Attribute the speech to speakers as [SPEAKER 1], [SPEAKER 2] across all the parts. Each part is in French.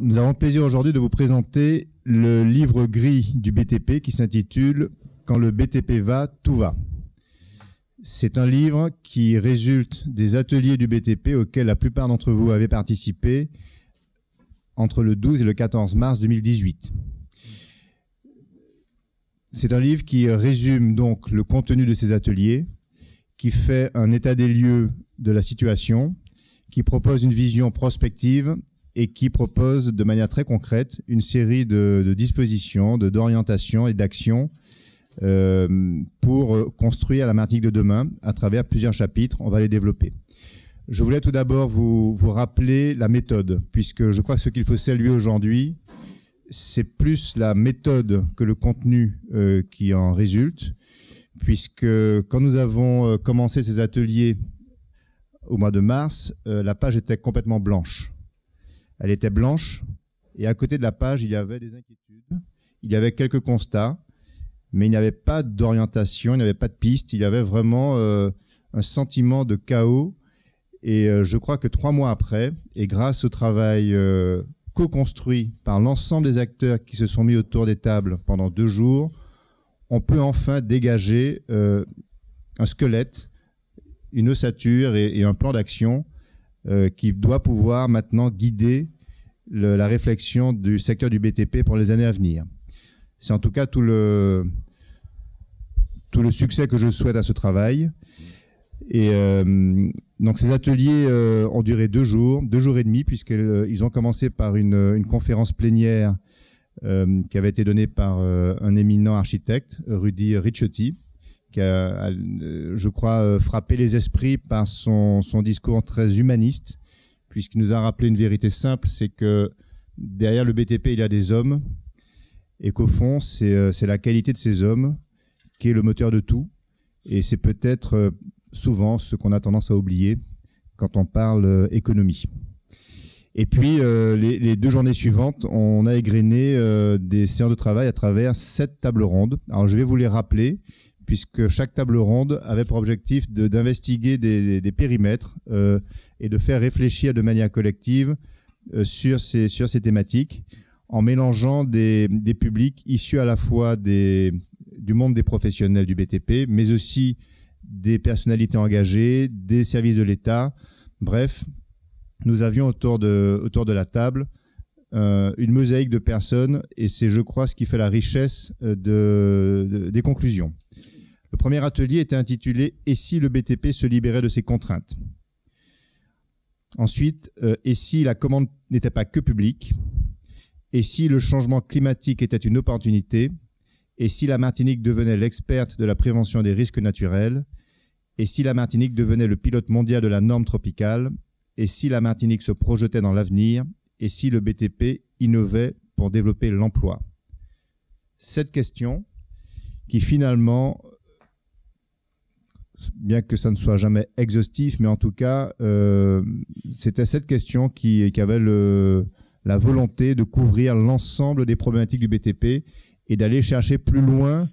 [SPEAKER 1] Nous avons le plaisir aujourd'hui de vous présenter le livre gris du BTP qui s'intitule « Quand le BTP va, tout va ». C'est un livre qui résulte des ateliers du BTP auxquels la plupart d'entre vous avez participé entre le 12 et le 14 mars 2018. C'est un livre qui résume donc le contenu de ces ateliers, qui fait un état des lieux de la situation, qui propose une vision prospective et qui propose de manière très concrète une série de dispositions, d'orientations et d'actions pour construire la Martinique de demain à travers plusieurs chapitres. On va les développer. Je voulais tout d'abord vous rappeler la méthode, puisque je crois que ce qu'il faut saluer aujourd'hui, c'est plus la méthode que le contenu qui en résulte, puisque quand nous avons commencé ces ateliers au mois de mars, la page était complètement blanche. Elle était blanche et à côté de la page, il y avait des inquiétudes, il y avait quelques constats, mais il n'y avait pas d'orientation, il n'y avait pas de piste, il y avait vraiment un sentiment de chaos. Et je crois que 3 mois après, et grâce au travail co-construit par l'ensemble des acteurs qui se sont mis autour des tables pendant 2 jours, on peut enfin dégager un squelette, une ossature et un plan d'action qui doit pouvoir maintenant guider la réflexion du secteur du BTP pour les années à venir. C'est en tout cas tout le succès que je souhaite à ce travail. Et donc ces ateliers ont duré 2 jours et demi, puisqu'ils ont commencé par une conférence plénière qui avait été donnée par un éminent architecte, Rudy Ricciotti, qui a, je crois, frappé les esprits par son discours très humaniste, puisqu'il nous a rappelé une vérité simple, c'est que derrière le BTP, il y a des hommes, et qu'au fond, c'est la qualité de ces hommes qui est le moteur de tout, et c'est peut-être souvent ce qu'on a tendance à oublier quand on parle économie. Et puis, les 2 journées suivantes, on a égrené des séances de travail à travers 7 tables rondes. Alors, je vais vous les rappeler, puisque chaque table ronde avait pour objectif d'investiguer des périmètres et de faire réfléchir de manière collective sur ces thématiques, en mélangeant des publics issus à la fois du monde des professionnels du BTP, mais aussi des personnalités engagées, des services de l'État. Bref, nous avions autour de la table une mosaïque de personnes, et c'est, je crois, ce qui fait la richesse des conclusions. Le premier atelier était intitulé « Et si le BTP se libérait de ses contraintes ?» Ensuite, « Et si la commande n'était pas que publique ?» Et si le changement climatique était une opportunité? Et si la Martinique devenait l'experte de la prévention des risques naturels? Et si la Martinique devenait le pilote mondial de la norme tropicale? Et si la Martinique se projetait dans l'avenir? Et si le BTP innovait pour développer l'emploi? Cette question qui finalement, bien que ça ne soit jamais exhaustif, mais en tout cas, c'était cette question qui avait la volonté de couvrir l'ensemble des problématiques du BTP et d'aller chercher plus loin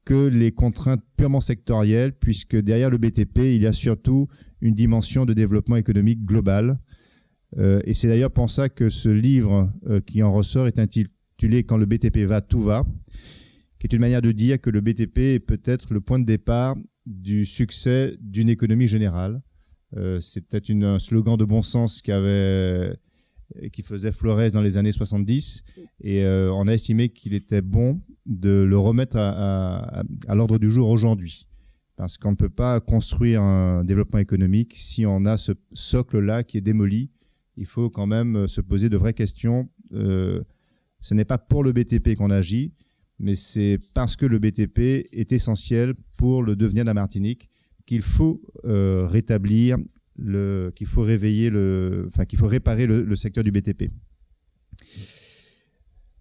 [SPEAKER 1] que les contraintes purement sectorielles, puisque derrière le BTP, il y a surtout une dimension de développement économique global. Et c'est d'ailleurs pour ça que ce livre qui en ressort est intitulé « Quand le BTP va, tout va », qui est une manière de dire que le BTP est peut-être le point de départ du succès d'une économie générale. C'est peut-être un slogan de bon sens qui faisait florès dans les années 70, et on a estimé qu'il était bon de le remettre à l'ordre du jour aujourd'hui, parce qu'on ne peut pas construire un développement économique si on a ce socle-là qui est démoli. Il faut quand même se poser de vraies questions. Ce n'est pas pour le BTP qu'on agit, mais c'est parce que le BTP est essentiel pour le devenir de la Martinique qu'il faut rétablir, qu'il faut réparer le secteur du BTP.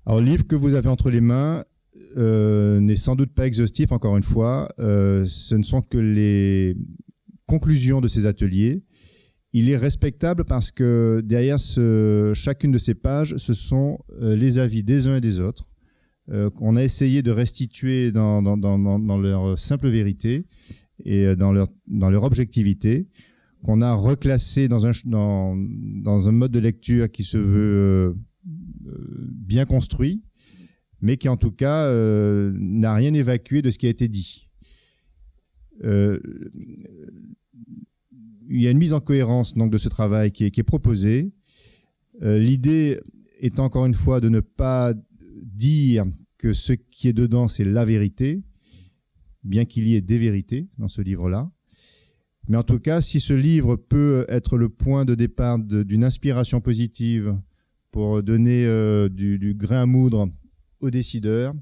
[SPEAKER 1] Alors, le livre que vous avez entre les mains n'est sans doute pas exhaustif, encore une fois. Ce ne sont que les conclusions de ces ateliers. Il est respectable parce que derrière chacune de ces pages, ce sont les avis des uns et des autres. On a essayé de restituer dans leur simple vérité et dans leur objectivité, qu'on a reclassé dans un mode de lecture qui se veut bien construit, mais qui en tout cas n'a rien évacué de ce qui a été dit. Il y a une mise en cohérence donc, de ce travail qui est proposée. L'idée est encore une fois de ne pas dire que ce qui est dedans, c'est la vérité, bien qu'il y ait des vérités dans ce livre-là. Mais en tout cas, si ce livre peut être le point de départ d'une inspiration positive pour donner du grain à moudre aux décideurs,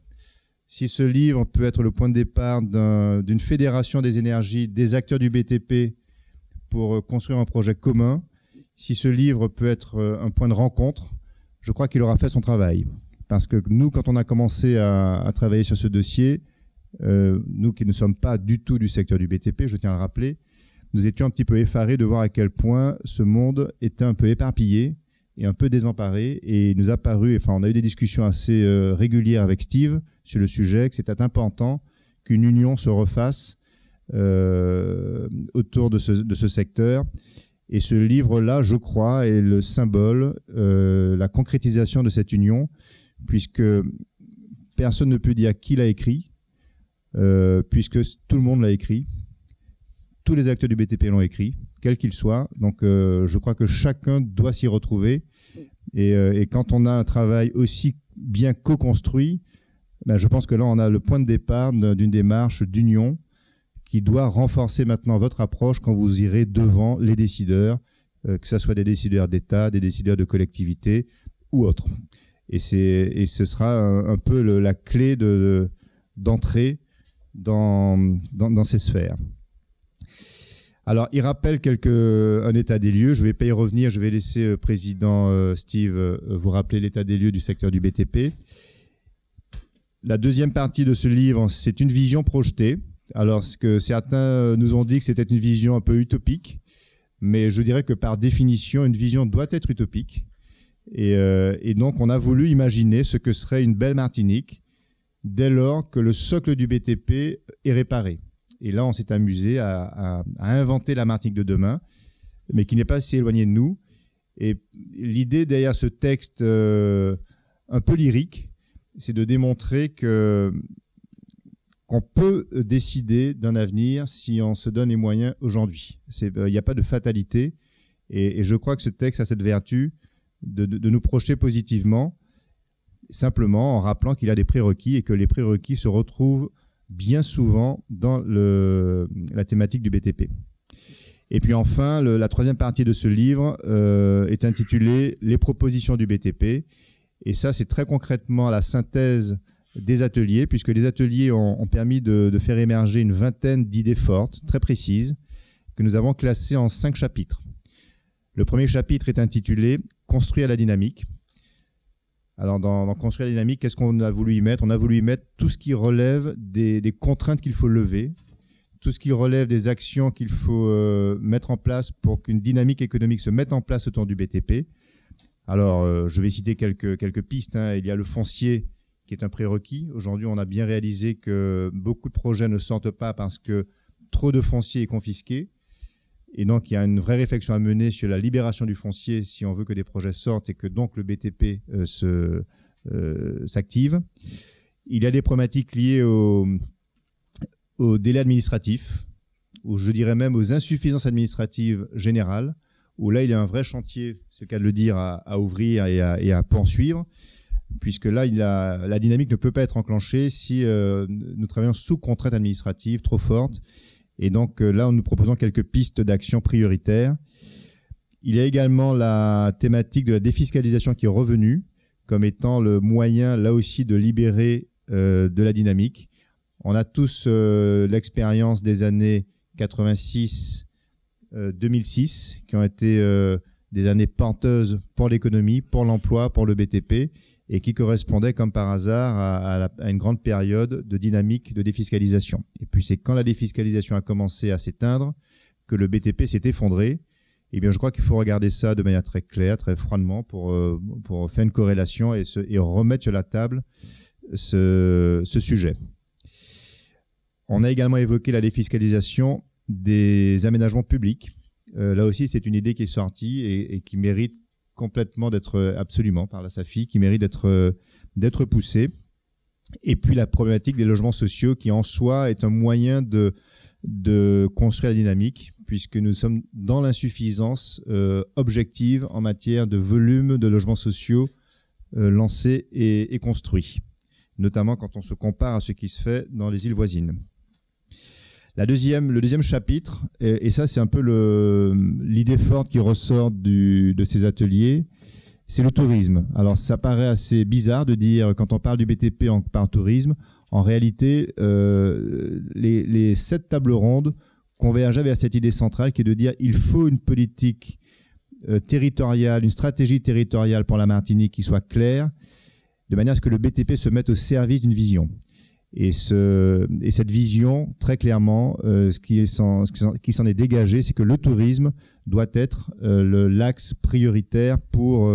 [SPEAKER 1] si ce livre peut être le point de départ d'une fédération des énergies, des acteurs du BTP pour construire un projet commun, si ce livre peut être un point de rencontre, je crois qu'il aura fait son travail. Parce que nous, quand on a commencé à travailler sur ce dossier, nous qui ne sommes pas du tout du secteur du BTP, je tiens à le rappeler, nous étions un petit peu effarés de voir à quel point ce monde était un peu éparpillé et un peu désemparé. Et il nous a paru, enfin, on a eu des discussions assez régulières avec Steve sur le sujet, que c'était important qu'une union se refasse autour de ce secteur. Et ce livre-là, je crois, est le symbole, la concrétisation de cette union, puisque personne ne peut dire qui l'a écrit, puisque tout le monde l'a écrit. Tous les acteurs du BTP l'ont écrit, quels qu'ils soient. Donc, je crois que chacun doit s'y retrouver. Et quand on a un travail aussi bien co-construit, ben, je pense que là, on a le point de départ d'une démarche d'union qui doit renforcer maintenant votre approche quand vous irez devant les décideurs, que ce soit des décideurs d'État, des décideurs de collectivités ou autres. Et ce sera un peu la clé d'entrée dans ces sphères. Alors, il rappelle un état des lieux. Je ne vais pas y revenir. Je vais laisser le président Steve vous rappeler l'état des lieux du secteur du BTP. La deuxième partie de ce livre, c'est une vision projetée. Alors, ce que certains nous ont dit que c'était une vision un peu utopique, mais je dirais que par définition, une vision doit être utopique. Et donc, on a voulu imaginer ce que serait une belle Martinique dès lors que le socle du BTP est réparé. Et là, on s'est amusé à inventer la Martinique de demain, mais qui n'est pas si éloignée de nous. Et l'idée derrière ce texte un peu lyrique, c'est de démontrer qu'on peut décider d'un avenir si on se donne les moyens aujourd'hui. Il n'y a pas de fatalité. Et je crois que ce texte a cette vertu de nous projeter positivement, simplement en rappelant qu'il y a des prérequis et que les prérequis se retrouvent bien souvent dans la thématique du BTP. Et puis enfin, la troisième partie de ce livre est intitulée « Les propositions du BTP ». Et ça, c'est très concrètement la synthèse des ateliers, puisque les ateliers ont permis de faire émerger une vingtaine d'idées fortes, très précises, que nous avons classées en 5 chapitres. Le premier chapitre est intitulé « Construire la dynamique ». Alors, dans Construire la dynamique, qu'est-ce qu'on a voulu y mettre? On a voulu y mettre tout ce qui relève des contraintes qu'il faut lever, tout ce qui relève des actions qu'il faut mettre en place pour qu'une dynamique économique se mette en place autour du BTP. Alors, je vais citer quelques pistes. Il y a le foncier qui est un prérequis. Aujourd'hui, on a bien réalisé que beaucoup de projets ne sortent pas parce que trop de foncier est confisqué. Et donc, il y a une vraie réflexion à mener sur la libération du foncier si on veut que des projets sortent et que donc le BTP s'active. Il y a des problématiques liées au délai administratif, ou je dirais même aux insuffisances administratives générales, où là, il y a un vrai chantier, c'est le cas de le dire, à ouvrir et à poursuivre, puisque là, la dynamique ne peut pas être enclenchée si nous travaillons sous contrainte administrative trop forte. Et donc là, nous proposons quelques pistes d'action prioritaires. Il y a également la thématique de la défiscalisation qui est revenue comme étant le moyen, là aussi, de libérer de la dynamique. On a tous l'expérience des années 86-2006 qui ont été des années porteuses pour l'économie, pour l'emploi, pour le BTP et qui correspondaient comme par hasard à une grande période de dynamique de défiscalisation. Et puis c'est quand la défiscalisation a commencé à s'éteindre que le BTP s'est effondré. Eh bien, je crois qu'il faut regarder ça de manière très claire, très froidement pour faire une corrélation et remettre sur la table ce sujet. On a également évoqué la défiscalisation des aménagements publics. Là aussi, c'est une idée qui est sortie et qui mérite complètement absolument par la SAFI, qui mérite d'être poussée. Et puis la problématique des logements sociaux qui en soi est un moyen de construire la dynamique, puisque nous sommes dans l'insuffisance objective en matière de volume de logements sociaux lancés et construits, notamment quand on se compare à ce qui se fait dans les îles voisines. Le deuxième chapitre, et ça c'est un peu l'idée forte qui ressort de ces ateliers, c'est le tourisme. Alors ça paraît assez bizarre de dire, quand on parle du BTP, on parle tourisme. En réalité, les 7 tables rondes convergeaient vers cette idée centrale qui est de dire il faut une politique territoriale, une stratégie territoriale pour la Martinique qui soit claire, de manière à ce que le BTP se mette au service d'une vision. Et cette vision, très clairement, ce qui s'en est dégagé, c'est que le tourisme doit être l'axe prioritaire pour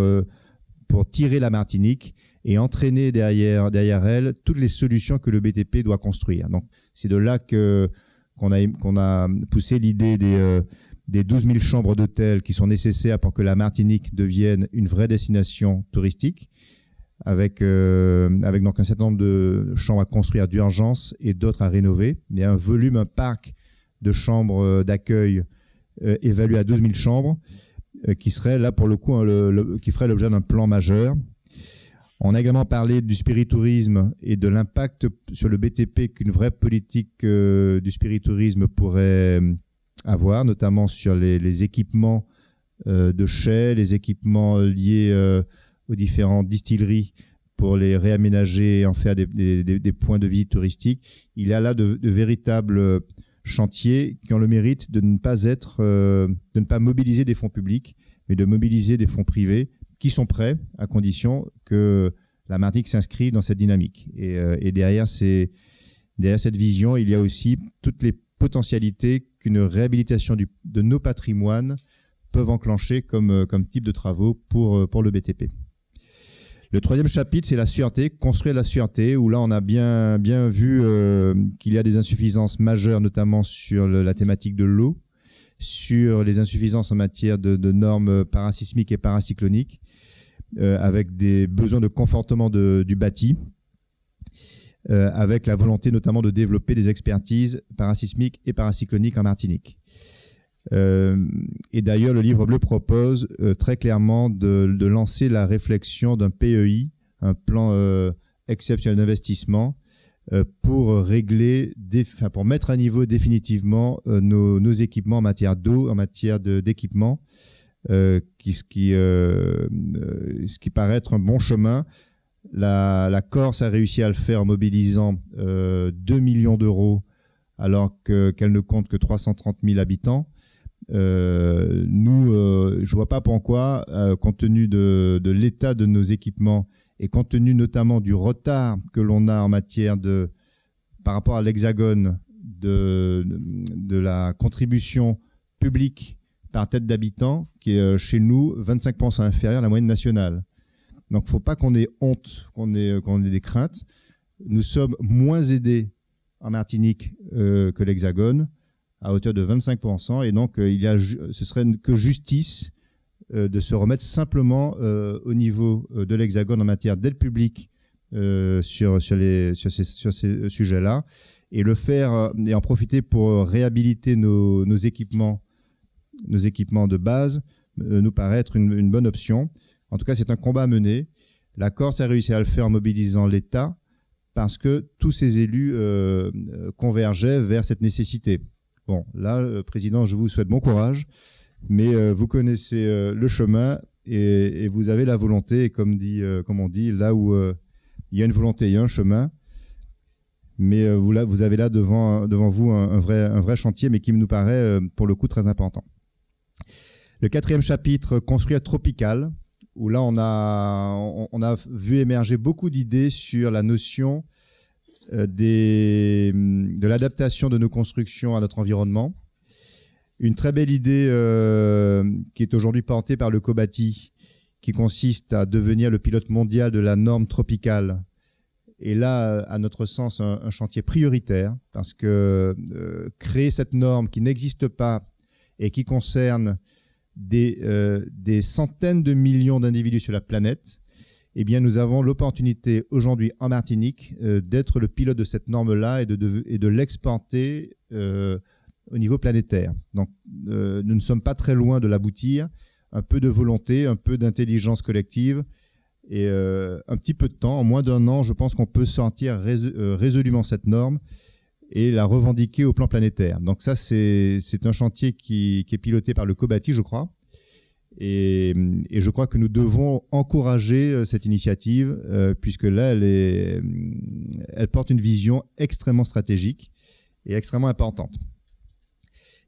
[SPEAKER 1] tirer la Martinique et entraîner derrière elle toutes les solutions que le BTP doit construire. Donc, c'est de là qu'on a poussé l'idée des 12 000 chambres d'hôtel qui sont nécessaires pour que la Martinique devienne une vraie destination touristique, avec donc un certain nombre de chambres à construire d'urgence et d'autres à rénover. Il y a un parc de chambres d'accueil évalué à 12 000 chambres qui serait là pour le coup qui ferait l'objet d'un plan majeur. On a également parlé du spiritourisme et de l'impact sur le BTP qu'une vraie politique du spiritourisme pourrait avoir, notamment sur les équipements de chais, les équipements liés aux différentes distilleries pour les réaménager et en faire des points de visite touristique. Il y a là de véritables chantiers qui ont le mérite de ne pas mobiliser des fonds publics, mais de mobiliser des fonds privés qui sont prêts à condition que la Martinique s'inscrive dans cette dynamique. Et derrière cette vision, il y a aussi toutes les potentialités qu'une réhabilitation de nos patrimoines peuvent enclencher comme type de travaux pour le BTP. Le troisième chapitre, c'est la sûreté, construire la sûreté, où là on a bien vu qu'il y a des insuffisances majeures, notamment sur la thématique de l'eau, sur les insuffisances en matière de normes parasismiques et paracycloniques, avec des besoins de confortement du bâti, avec la volonté notamment de développer des expertises parasismiques et paracycloniques en Martinique. Et d'ailleurs, le livre bleu propose très clairement de lancer la réflexion d'un PEI, un plan exceptionnel d'investissement, pour mettre à niveau définitivement nos équipements en matière d'eau, en matière d'équipement, ce qui paraît être un bon chemin. La Corse a réussi à le faire en mobilisant 2 millions d'euros alors qu'elle ne compte que 330 000 habitants. Je vois pas pourquoi, compte tenu de l'état de nos équipements et compte tenu notamment du retard que l'on a en matière par rapport à l'Hexagone de la contribution publique par tête d'habitant, qui est chez nous 25% inférieure à la moyenne nationale. Donc, il ne faut pas qu'on ait honte, qu'on ait des craintes. Nous sommes moins aidés en Martinique que l'Hexagone, à hauteur de 25%, et donc ce serait que justice de se remettre simplement au niveau de l'Hexagone en matière d'aide publique sur ces sujets-là, et le faire et en profiter pour réhabiliter nos équipements de base nous paraît être une bonne option. En tout cas, c'est un combat à mener. La Corse a réussi à le faire en mobilisant l'État parce que tous ces élus convergeaient vers cette nécessité. Bon, là, Président, je vous souhaite bon courage, mais vous connaissez le chemin et vous avez la volonté. Et comme on dit, là où il y a une volonté, il y a un chemin. Mais vous avez là devant vous un vrai chantier, mais qui nous paraît pour le coup très important. Le quatrième chapitre, construire tropical, où là on a vu émerger beaucoup d'idées sur la notion de l'adaptation de nos constructions à notre environnement. Une très belle idée qui est aujourd'hui portée par le Cobati, qui consiste à devenir le pilote mondial de la norme tropicale. Et là, à notre sens, un chantier prioritaire, parce que créer cette norme qui n'existe pas et qui concerne des centaines de millions d'individus sur la planète, eh bien, nous avons l'opportunité aujourd'hui en Martinique d'être le pilote de cette norme-là et de l'exporter au niveau planétaire. Donc, nous ne sommes pas très loin de l'aboutir. Un peu de volonté, un peu d'intelligence collective et un petit peu de temps, en moins d'1 an, je pense qu'on peut sortir résolument cette norme et la revendiquer au plan planétaire. Donc ça, c'est un chantier qui est piloté par le COBATI, je crois. Et je crois que nous devons encourager cette initiative puisque là, elle porte une vision extrêmement stratégique et extrêmement importante.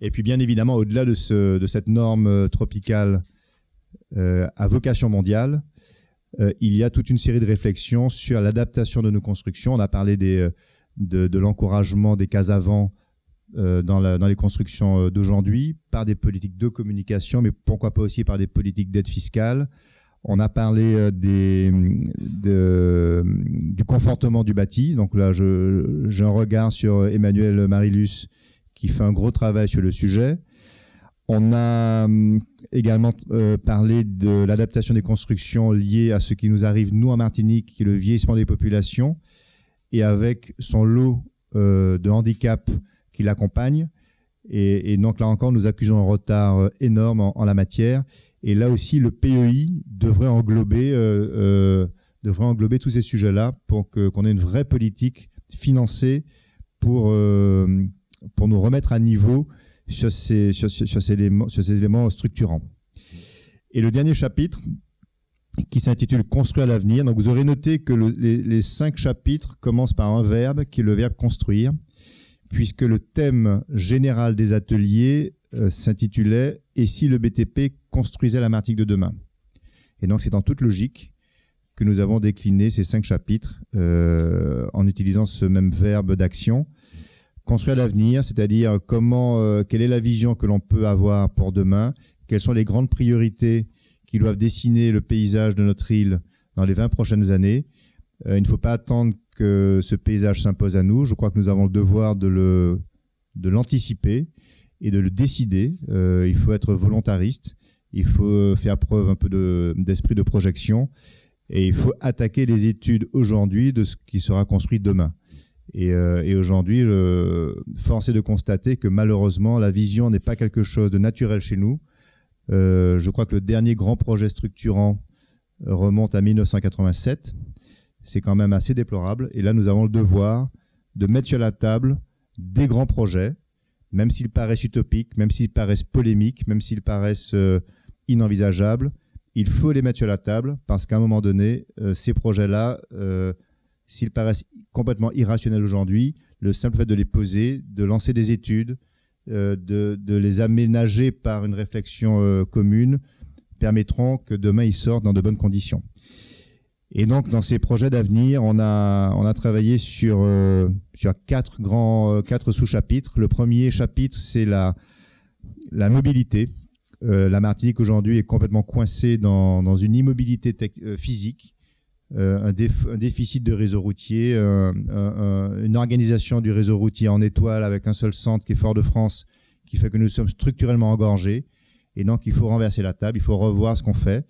[SPEAKER 1] Et puis bien évidemment, au-delà de cette norme tropicale à vocation mondiale, il y a toute une série de réflexions sur l'adaptation de nos constructions. On a parlé de l'encouragement des cases avant dans les constructions d'aujourd'hui par des politiques de communication, mais pourquoi pas aussi par des politiques d'aide fiscale. On a parlé du confortement du bâti. Donc là, j'ai un regard sur Emmanuel Marilus qui fait un gros travail sur le sujet. On a également parlé de l'adaptation des constructions liées à ce qui nous arrive, nous, en Martinique, qui est le vieillissement des populations, et avec son lot de handicaps qui l'accompagne. Et donc, là encore, nous accusons un retard énorme en la matière. Et là aussi, le PEI devrait englober tous ces sujets-là pour qu'on ait une vraie politique financée pour nous remettre à niveau sur ces éléments structurants. Et le dernier chapitre, qui s'intitule « Construire l'avenir ». Donc vous aurez noté que les 5 chapitres commencent par un verbe, qui est le verbe « construire », puisque le thème général des ateliers s'intitulait « Et si le BTP construisait la Martinique de demain ?» Et donc c'est en toute logique que nous avons décliné ces 5 chapitres en utilisant ce même verbe d'action. Construire l'avenir, c'est-à-dire quelle est la vision que l'on peut avoir pour demain, quelles sont les grandes priorités qui doivent dessiner le paysage de notre île dans les 20 prochaines années. Il ne faut pas attendre que ce paysage s'impose à nous. Je crois que nous avons le devoir de l'anticiper et de le décider. Il faut être volontariste, il faut faire preuve un peu d'esprit de projection et il faut attaquer les études aujourd'hui de ce qui sera construit demain. Et aujourd'hui, force est de constater que malheureusement, la vision n'est pas quelque chose de naturel chez nous. Je crois que le dernier grand projet structurant remonte à 1987. C'est quand même assez déplorable. Et là, nous avons le devoir de mettre sur la table des grands projets, même s'ils paraissent utopiques, même s'ils paraissent polémiques, même s'ils paraissent inenvisageables. Il faut les mettre sur la table parce qu'à un moment donné, ces projets-là, s'ils paraissent complètement irrationnels aujourd'hui, le simple fait de les poser, de lancer des études, de les aménager par une réflexion commune, permettront que demain ils sortent dans de bonnes conditions. Et donc dans ces projets d'avenir, on a travaillé sur 4 sous-chapitres. Le premier chapitre, c'est la mobilité. La Martinique aujourd'hui est complètement coincée dans une immobilité physique. Un déficit de réseau routier, une organisation du réseau routier en étoile avec un seul centre qui est Fort-de-France, qui fait que nous sommes structurellement engorgés. Et donc, il faut renverser la table, il faut revoir ce qu'on fait.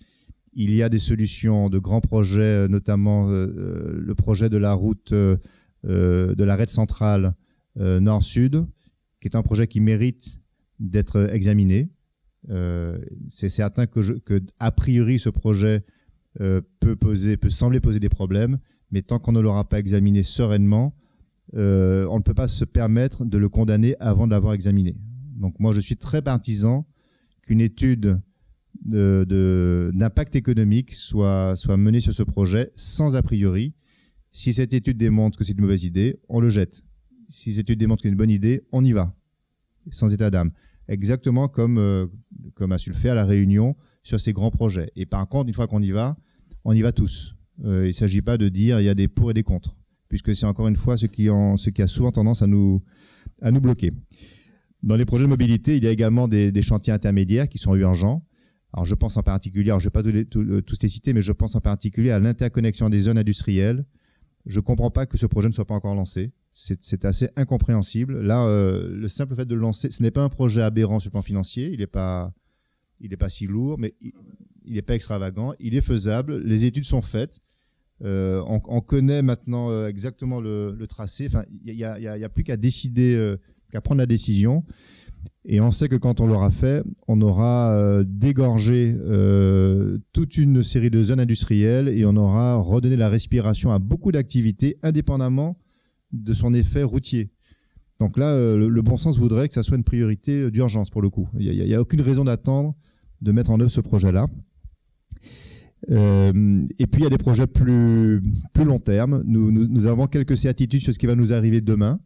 [SPEAKER 1] Il y a des solutions de grands projets, notamment le projet de la route de l'arête centrale nord-sud, qui est un projet qui mérite d'être examiné. C'est certain que a priori, ce projet peut sembler poser des problèmes, mais tant qu'on ne l'aura pas examiné sereinement, on ne peut pas se permettre de le condamner avant de l'avoir examiné. Donc moi, je suis très partisan qu'une étude d'impact économique soit menée sur ce projet sans a priori. Si cette étude démontre que c'est une mauvaise idée, on le jette. Si cette étude démontre que c'est une bonne idée, on y va, sans état d'âme. Exactement comme a su le faire la Réunion sur ces grands projets. Et par contre, une fois qu'on y va, on y va tous. Il ne s'agit pas de dire il y a des pour et des contre, puisque c'est encore une fois ce qui a souvent tendance à nous bloquer. Dans les projets de mobilité, il y a également des chantiers intermédiaires qui sont urgents. Alors je pense en particulier, je ne vais pas tous les citer, mais je pense en particulier à l'interconnexion des zones industrielles. Je ne comprends pas que ce projet ne soit pas encore lancé. C'est assez incompréhensible. Là, le simple fait de le lancer, ce n'est pas un projet aberrant sur le plan financier. Il n'est pas il n'est pas si lourd, mais il n'est pas extravagant, il est faisable, les études sont faites, on connaît maintenant exactement le tracé, enfin, il y a plus qu'à décider, qu'à prendre la décision, et on sait que quand on l'aura fait, on aura dégorgé toute une série de zones industrielles et on aura redonné la respiration à beaucoup d'activités indépendamment de son effet routier. Donc là, le bon sens voudrait que ça soit une priorité d'urgence pour le coup. Il n'y a aucune raison d'attendre de mettre en œuvre ce projet-là. Et puis il y a des projets plus long terme. Nous avons quelques certitudes sur ce qui va nous arriver demain,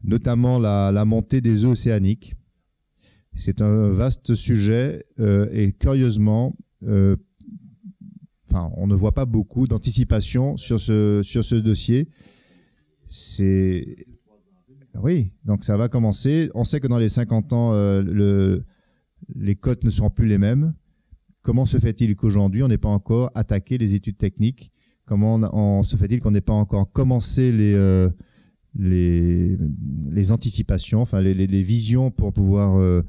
[SPEAKER 1] notamment la montée des eaux océaniques. C'est un vaste sujet et curieusement, on ne voit pas beaucoup d'anticipation sur ce dossier. Oui, donc ça va commencer. On sait que dans les 50 ans, les cotes ne seront plus les mêmes. Comment se fait-il qu'aujourd'hui, on n'ait pas encore attaqué les études techniques? Comment se fait-il qu'on n'ait pas encore commencé les anticipations, enfin les visions pour pouvoir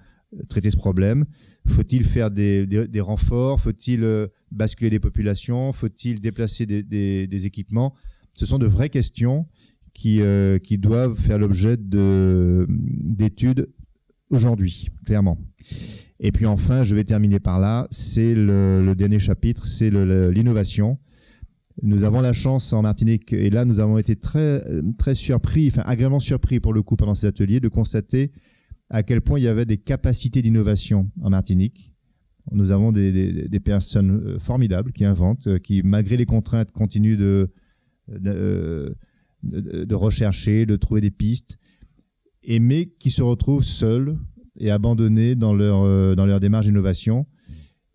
[SPEAKER 1] traiter ce problème? Faut-il faire des renforts? Faut-il basculer des populations? Faut-il déplacer des équipements? Ce sont de vraies questions qui doivent faire l'objet d'études aujourd'hui, clairement. Et puis enfin, je vais terminer par là, c'est le dernier chapitre, c'est l'innovation. Nous avons la chance en Martinique, et là nous avons été très, très surpris, enfin agréablement surpris pour le coup pendant ces ateliers, de constater à quel point il y avait des capacités d'innovation en Martinique. Nous avons des personnes formidables qui inventent, qui malgré les contraintes continuent de rechercher, de trouver des pistes, mais qui se retrouvent seuls et abandonnés dans leur démarche d'innovation.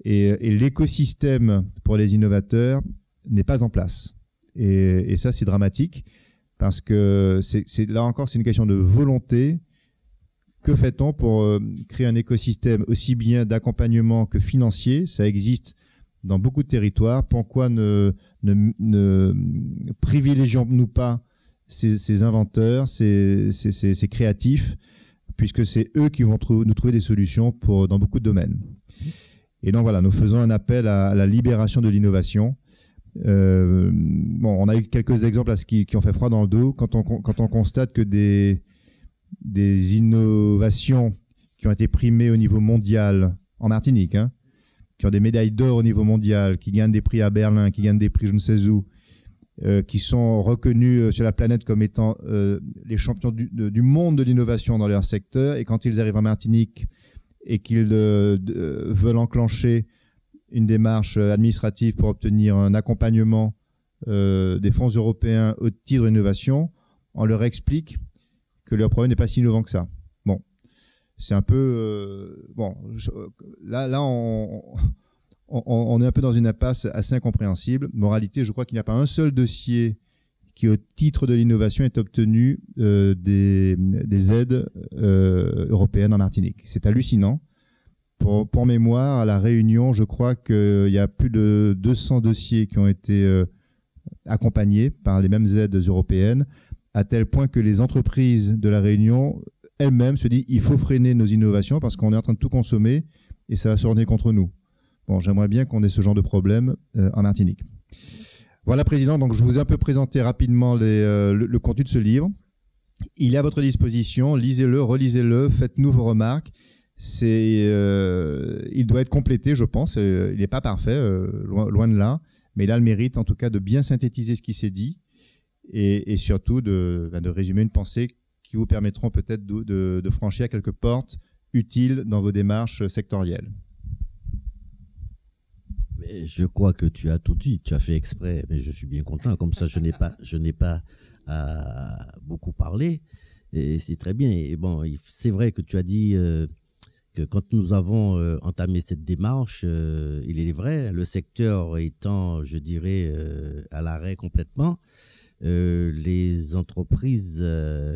[SPEAKER 1] Et l'écosystème pour les innovateurs n'est pas en place. Et ça, c'est dramatique parce que là encore, c'est une question de volonté. Que fait-on pour créer un écosystème aussi bien d'accompagnement que financier? Ça existe dans beaucoup de territoires. Pourquoi ne privilégions-nous pas ces inventeurs, ces créatifs, puisque c'est eux qui vont nous trouver des solutions dans beaucoup de domaines. Et donc voilà, nous faisons un appel à la libération de l'innovation. On a eu quelques exemples qui ont fait froid dans le dos quand on constate que des innovations qui ont été primées au niveau mondial en Martinique, qui ont des médailles d'or au niveau mondial, qui gagnent des prix à Berlin, qui gagnent des prix je ne sais où, qui sont reconnus sur la planète comme étant les champions du monde de l'innovation dans leur secteur, et quand ils arrivent en Martinique et qu'ils veulent enclencher une démarche administrative pour obtenir un accompagnement des fonds européens au titre de l'innovation, on leur explique que leur problème n'est pas si innovant que ça. Bon, c'est un peu... là on est un peu dans une impasse assez incompréhensible. Moralité, je crois qu'il n'y a pas un seul dossier qui, au titre de l'innovation, ait obtenu des aides européennes en Martinique. C'est hallucinant. Pour mémoire, à La Réunion, je crois qu'il y a plus de 200 dossiers qui ont été accompagnés par les mêmes aides européennes, à tel point que les entreprises de La Réunion elles-mêmes se disent il faut freiner nos innovations parce qu'on est en train de tout consommer et ça va se retourner contre nous. Bon, j'aimerais bien qu'on ait ce genre de problème en Martinique. Voilà, Président, donc je vous ai un peu présenté rapidement le contenu de ce livre. Il est à votre disposition, lisez-le, relisez-le, faites-nous vos remarques. Il doit être complété, je pense. Il n'est pas parfait, loin de là, mais il a le mérite, en tout cas, de bien synthétiser ce qui s'est dit et surtout de résumer une pensée qui vous permettront peut-être de franchir quelques portes utiles dans vos démarches sectorielles.
[SPEAKER 2] Mais je crois que tu as tout dit, tu as fait exprès, mais je suis bien content. Comme ça, je n'ai pas à beaucoup parler. Et c'est très bien. Et bon, c'est vrai que tu as dit que quand nous avons entamé cette démarche, il est vrai, le secteur étant, je dirais, à l'arrêt complètement, les entreprises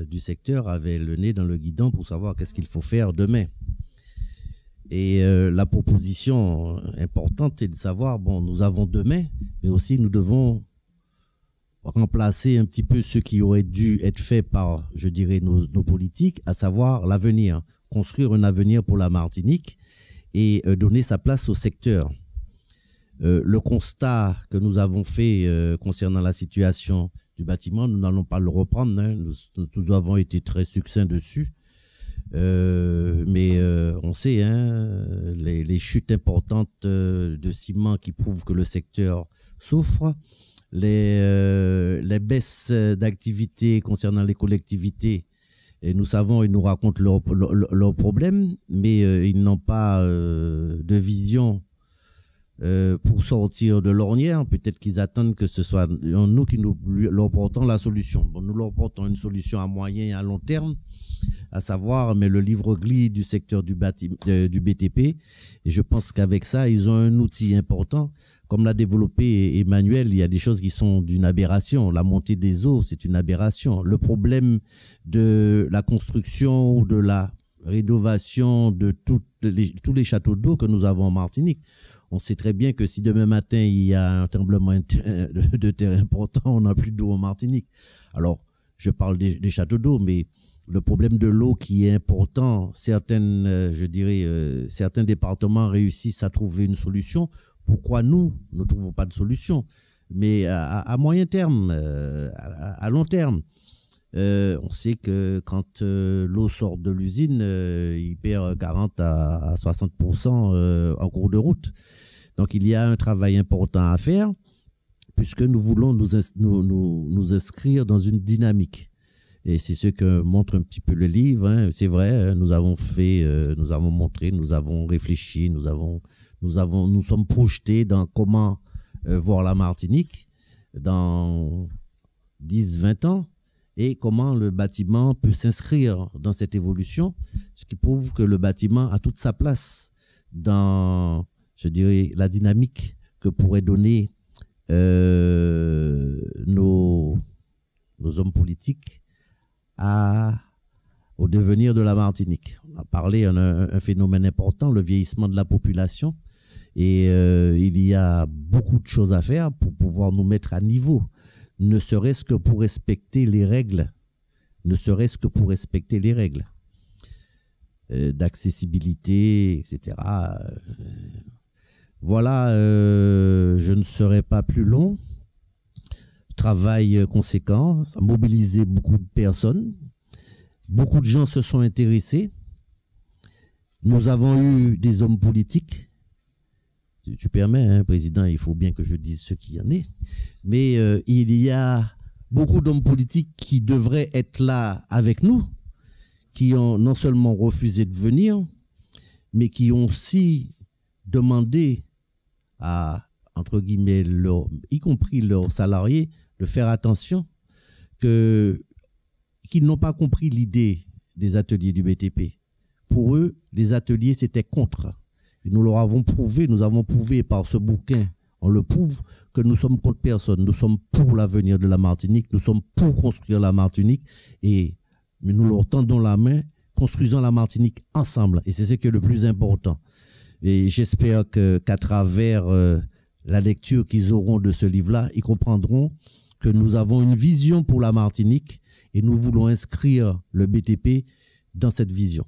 [SPEAKER 2] du secteur avaient le nez dans le guidon pour savoir qu'est-ce qu'il faut faire demain. Et la proposition importante est de savoir, bon, nous avons demain, mais aussi nous devons remplacer un petit peu ce qui aurait dû être fait par, je dirais, nos politiques, à savoir l'avenir, construire un avenir pour la Martinique. et donner sa place au secteur. Le constat que nous avons fait concernant la situation du bâtiment, nous n'allons pas le reprendre, hein. Nous avons été très succincts dessus. Mais on sait, hein, les chutes importantes de ciment qui prouvent que le secteur souffre, les baisses d'activité concernant les collectivités, et nous savons, ils nous racontent leurs problèmes, mais ils n'ont pas de vision pour sortir de l'ornière. Peut-être qu'ils attendent que ce soit nous qui leur portons la solution. Bon, nous leur portons une solution à moyen et à long terme, à savoir, mais le livre-glis du secteur du BTP. Et je pense qu'avec ça, ils ont un outil important. Comme l'a développé Emmanuel, il y a des choses qui sont d'une aberration. La montée des eaux, c'est une aberration. Le problème de la construction ou de la rénovation de tous les châteaux d'eau que nous avons en Martinique, on sait très bien que si demain matin, il y a un tremblement de terre important, on n'a plus d'eau en Martinique. Alors, je parle des châteaux d'eau, mais le problème de l'eau qui est important, certains départements réussissent à trouver une solution. Pourquoi nous ne trouvons pas de solution? Mais à moyen terme, à long terme, on sait que quand l'eau sort de l'usine, il perd 40 à 60% en cours de route. Donc il y a un travail important à faire puisque nous voulons nous inscrire dans une dynamique. Et c'est ce que montre un petit peu le livre, hein. C'est vrai, nous avons fait, nous avons montré, nous avons réfléchi, nous sommes projetés dans comment voir la Martinique dans 10-20 ans et comment le bâtiment peut s'inscrire dans cette évolution, ce qui prouve que le bâtiment a toute sa place dans, je dirais, la dynamique que pourraient donner nos hommes politiques au devenir de la Martinique. On a parlé d'un phénomène important, le vieillissement de la population. Et il y a beaucoup de choses à faire pour pouvoir nous mettre à niveau, ne serait-ce que pour respecter les règles, d'accessibilité, etc. Voilà, je ne serai pas plus long. Travail conséquent, ça a mobilisé beaucoup de personnes. Beaucoup de gens se sont intéressés. Nous avons eu des hommes politiques. Si tu permets, hein, Président, il faut bien que je dise ce qu'il y en est. Mais il y a beaucoup d'hommes politiques qui devraient être là avec nous, qui ont non seulement refusé de venir, mais qui ont aussi demandé à, entre guillemets, y compris leurs salariés, de faire attention, qu'ils n'ont pas compris l'idée des ateliers du BTP. Pour eux, les ateliers, c'était contre. Et nous leur avons prouvé, nous avons prouvé par ce bouquin, on le prouve, que nous sommes contre personne. Nous sommes pour l'avenir de la Martinique, nous sommes pour construire la Martinique et nous leur tendons la main, construisons la Martinique ensemble. Et c'est ce qui est le plus important. Et j'espère qu'à travers la lecture qu'ils auront de ce livre-là, ils comprendront que nous avons une vision pour la Martinique et nous voulons inscrire le BTP dans cette vision.